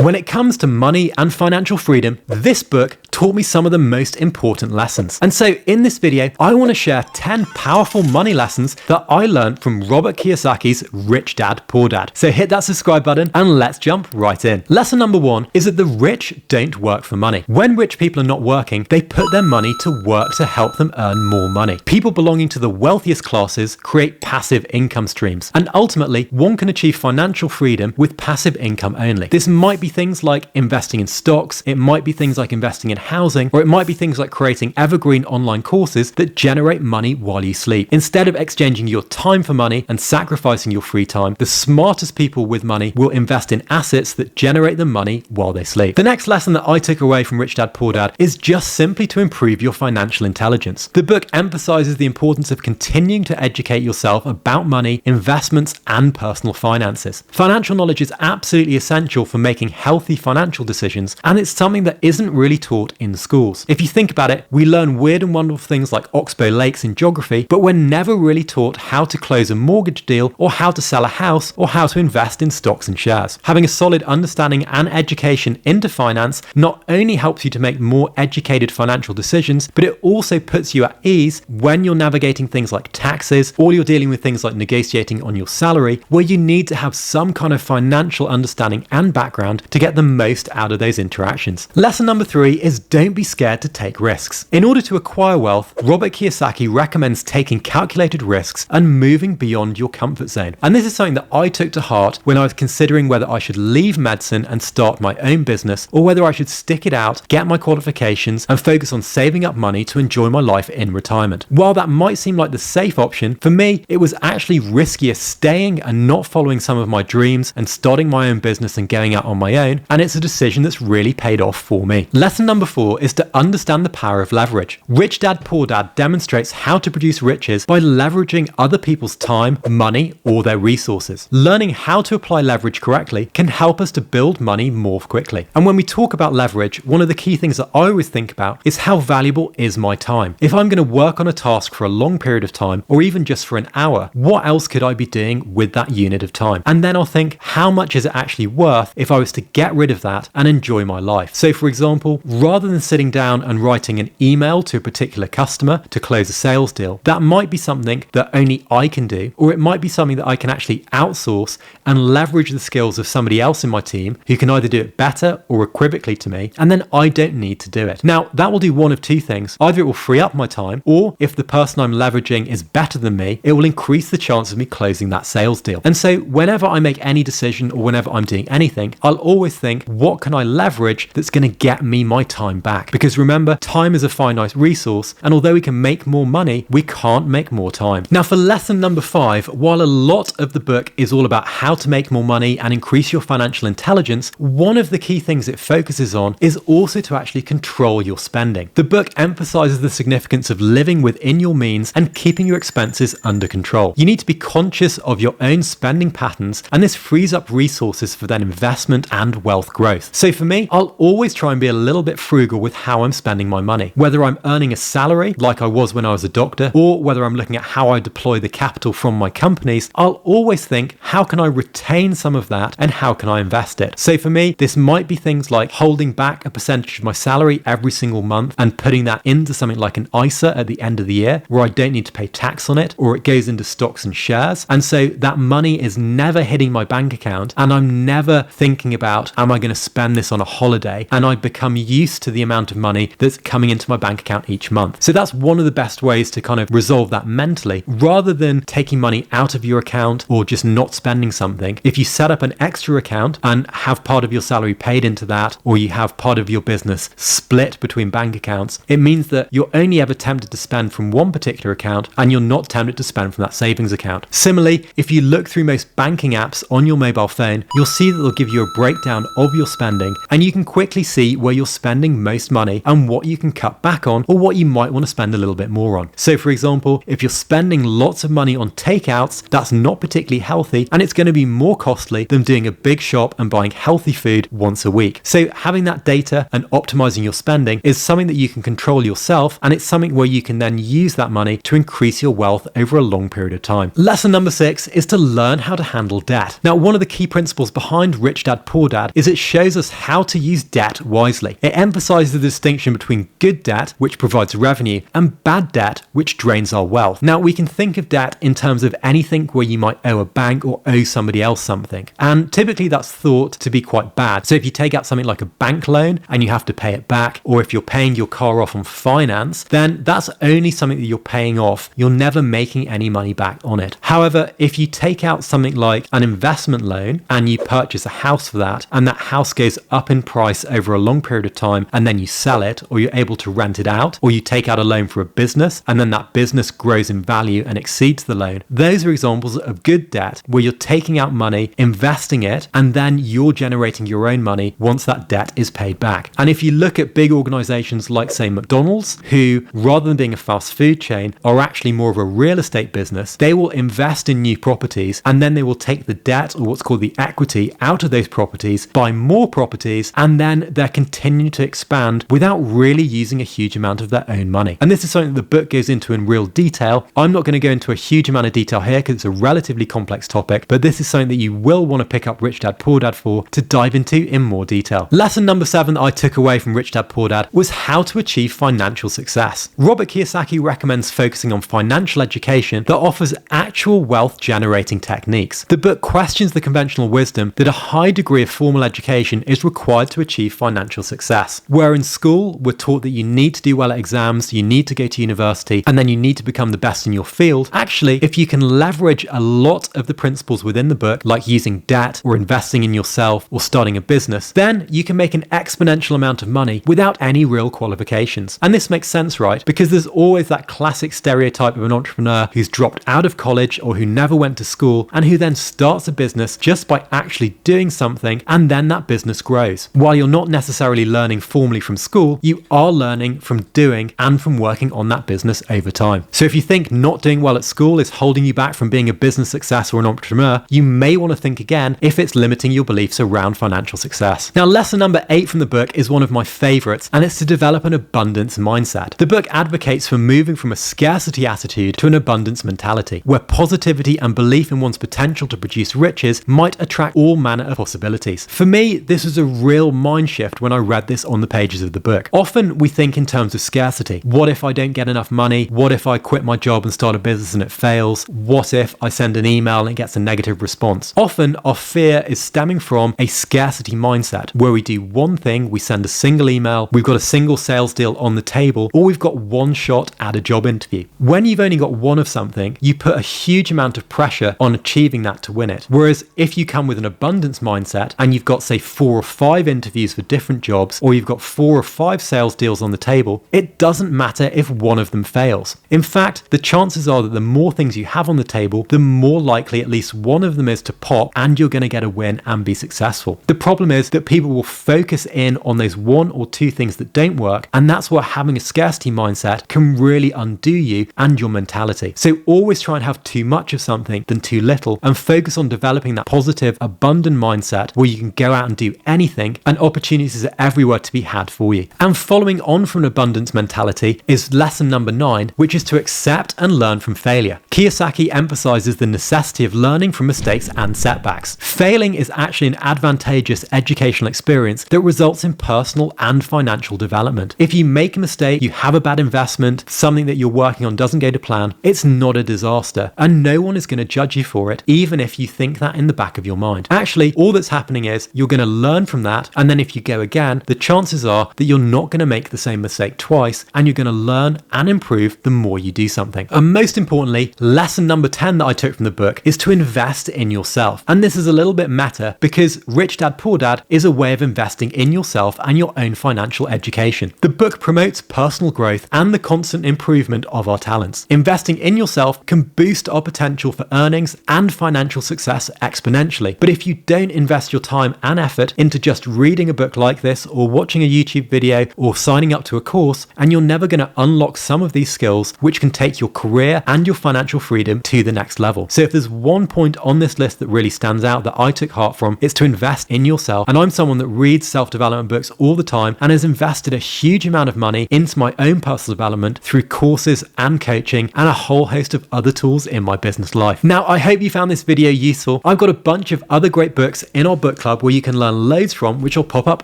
When it comes to money and financial freedom, this book taught me some of the most important lessons. And so in this video, I want to share 10 powerful money lessons that I learned from Robert Kiyosaki's Rich Dad, Poor Dad. So hit that subscribe button and let's jump right in. Lesson number 1 is that the rich don't work for money. When rich people are not working, they put their money to work to help them earn more money. People belonging to the wealthiest classes create passive income streams. And ultimately, one can achieve financial freedom with passive income only. This might be things like investing in stocks, it might be things like investing in housing, or it might be things like creating evergreen online courses that generate money while you sleep. Instead of exchanging your time for money and sacrificing your free time, the smartest people with money will invest in assets that generate them money while they sleep. The next lesson that I took away from Rich Dad Poor Dad is just simply to improve your financial intelligence. The book emphasizes the importance of continuing to educate yourself about money, investments, and personal finances. Financial knowledge is absolutely essential for making healthy financial decisions, and it's something that isn't really taught in schools. If you think about it, we learn weird and wonderful things like oxbow lakes in geography, but we're never really taught how to close a mortgage deal, or how to sell a house, or how to invest in stocks and shares. Having a solid understanding and education into finance not only helps you to make more educated financial decisions, but it also puts you at ease when you're navigating things like taxes, or you're dealing with things like negotiating on your salary, where you need to have some kind of financial understanding and background to get the most out of those interactions. Lesson number 3 is don't be scared to take risks. In order to acquire wealth, Robert Kiyosaki recommends taking calculated risks and moving beyond your comfort zone. And this is something that I took to heart when I was considering whether I should leave medicine and start my own business, or whether I should stick it out, get my qualifications, and focus on saving up money to enjoy my life in retirement. While that might seem like the safe option, for me, it was actually riskier staying and not following some of my dreams and starting my own business and going out on my own, and it's a decision that's really paid off for me. Lesson number 4 is to understand the power of leverage. Rich Dad Poor Dad demonstrates how to produce riches by leveraging other people's time, money, or their resources. Learning how to apply leverage correctly can help us to build money more quickly. And when we talk about leverage, one of the key things that I always think about is how valuable is my time. If I'm going to work on a task for a long period of time, or even just for an hour, what else could I be doing with that unit of time? And then I'll think, how much is it actually worth if I was to get rid of that and enjoy my life? So for example, rather than sitting down and writing an email to a particular customer to close a sales deal, that might be something that only I can do, or it might be something that I can actually outsource and leverage the skills of somebody else in my team who can either do it better or equivocally to me, and then I don't need to do it. Now, that will do one of two things. Either it will free up my time, or if the person I'm leveraging is better than me, it will increase the chance of me closing that sales deal. And so whenever I make any decision or whenever I'm doing anything, I'll always think, what can I leverage that's going to get me my time back? Because remember, time is a finite resource, and although we can make more money, we can't make more time. Now for lesson number 5, while a lot of the book is all about how to make more money and increase your financial intelligence, one of the key things it focuses on is also to actually control your spending. The book emphasizes the significance of living within your means and keeping your expenses under control. You need to be conscious of your own spending patterns, and this frees up resources for then investment and wealth growth. So for me, I'll always try and be a little bit frugal with how I'm spending my money. Whether I'm earning a salary like I was when I was a doctor, or whether I'm looking at how I deploy the capital from my companies, I'll always think, how can I retain some of that and how can I invest it? So for me, this might be things like holding back a percentage of my salary every single month and putting that into something like an ISA at the end of the year where I don't need to pay tax on it, or it goes into stocks and shares. And so that money is never hitting my bank account, and I'm never thinking about, am I going to spend this on a holiday? And I become used to the amount of money that's coming into my bank account each month. So that's one of the best ways to kind of resolve that mentally, rather than taking money out of your account or just not spending something. If you set up an extra account and have part of your salary paid into that, or you have part of your business split between bank accounts, it means that you're only ever tempted to spend from one particular account and you're not tempted to spend from that savings account. Similarly, if you look through most banking apps on your mobile phone, you'll see that they'll give you a breakdown of your spending, and you can quickly see where you're spending most money and what you can cut back on, or what you might want to spend a little bit more on. So for example, if you're spending lots of money on takeouts, that's not particularly healthy, and it's going to be more costly than doing a big shop and buying healthy food once a week. So having that data and optimizing your spending is something that you can control yourself, and it's something where you can then use that money to increase your wealth over a long period of time. Lesson number 6 is to learn how to handle debt. Now, one of the key principles behind Rich Dad Poor Dad is it shows us how to use debt wisely. It emphasizes the distinction between good debt, which provides revenue, and bad debt, which drains our wealth. Now, we can think of debt in terms of anything where you might owe a bank or owe somebody else something. And typically that's thought to be quite bad. So if you take out something like a bank loan and you have to pay it back, or if you're paying your car off on finance, then that's only something that you're paying off. You're never making any money back on it. However, if you take out something like an investment loan and you purchase a house for that, and that house goes up in price over a long period of time, and then you sell it, or you're able to rent it out, or you take out a loan for a business, and then that business grows in value and exceeds the loan, those are examples of good debt where you're taking out money, investing it, and then you're generating your own money once that debt is paid back. And if you look at big organizations like, say, McDonald's, who rather than being a fast food chain are actually more of a real estate business, they will invest in new properties, and then they will take the debt, or what's called the equity, out of those properties, buy more properties, and then they're continuing to expand without really using a huge amount of their own money. And this is something that the book goes into in real detail. I'm not going to go into a huge amount of detail here because it's a relatively complex topic, but this is something that you will want to pick up Rich Dad Poor Dad for to dive into in more detail. Lesson number 7 that I took away from Rich Dad Poor Dad was how to achieve financial success. Robert Kiyosaki recommends focusing on financial education that offers actual wealth generating techniques. The book questions the conventional wisdom that a high degree of formal education is required to achieve financial success. Where in school, we're taught that you need to do well at exams, you need to go to university, and then you need to become the best in your field. Actually, if you can leverage a lot of the principles within the book, like using debt or investing in yourself or starting a business, then you can make an exponential amount of money without any real qualifications. And this makes sense, right? Because there's always that classic stereotype of an entrepreneur who's dropped out of college or who never went to school and who then starts a business just by actually doing something, and then that business grows. While you're not necessarily learning formally from school, you are learning from doing and from working on that business over time. So if you think not doing well at school is holding you back from being a business success or an entrepreneur, you may want to think again if it's limiting your beliefs around financial success. Now, lesson number 8 from the book is one of my favorites, and it's to develop an abundance mindset. The book advocates for moving from a scarcity attitude to an abundance mentality, where positivity and belief in one's potential to produce riches might attract all manner of possibilities. For me, this was a real mind shift when I read this on the pages of the book. Often we think in terms of scarcity. What if I don't get enough money? What if I quit my job and start a business and it fails? What if I send an email and it gets a negative response? Often our fear is stemming from a scarcity mindset, where we do one thing, we send a single email, we've got a single sales deal on the table, or we've got one shot at a job interview. When you've only got one of something, you put a huge amount of pressure on achieving that to win it. Whereas if you come with an abundance mindset and you've got, say, 4 or 5 interviews for different jobs, or you've got 4 or 5 sales deals on the table, it doesn't matter if one of them fails. In fact, the chances are that the more things you have on the table, the more likely at least one of them is to pop, and you're going to get a win and be successful. The problem is that people will focus in on those 1 or 2 things that don't work, and that's where having a scarcity mindset can really undo you and your mentality. So always try and have too much of something than too little, and focus on developing that positive, abundant mindset where you can go out and do anything, and opportunities are everywhere to be had for you. And following on from an abundance mentality is lesson number 9, which is to accept and learn from failure. Kiyosaki emphasizes the necessity of learning from mistakes and setbacks. Failing is actually an advantageous educational experience that results in personal and financial development. If you make a mistake, you have a bad investment, something that you're working on doesn't go to plan, it's not a disaster, and no one is going to judge you for it, even if you think that in the back of your mind. Actually, all that's happening is you're going to learn from that, and then if you go again, the chances are that you're not going to make the same mistake twice, and you're going to learn and improve the more you do something. And most importantly, lesson number 10 that I took from the book is to invest in yourself. And this is a little bit meta, because Rich Dad Poor Dad is a way of investing in yourself and your own financial education. The book promotes personal growth and the constant improvement of our talents. Investing in yourself can boost our potential for earnings and financial success exponentially. But if you don't invest your time and effort into just reading a book like this, or watching a YouTube video, or signing up to a course, and you're never going to unlock some of these skills which can take your career and your financial freedom to the next level. So if there's one point on this list that really stands out that I took heart from, it's to invest in yourself. And I'm someone that reads self-development books all the time and has invested a huge amount of money into my own personal development through courses and coaching and a whole host of other tools in my business life. Now, I hope you found this video useful. I've got a bunch of other great books in our book club where you can learn loads from, which will pop up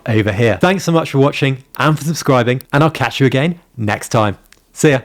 over here. Thanks so much for watching and for subscribing, and I'll catch you again next time. See ya.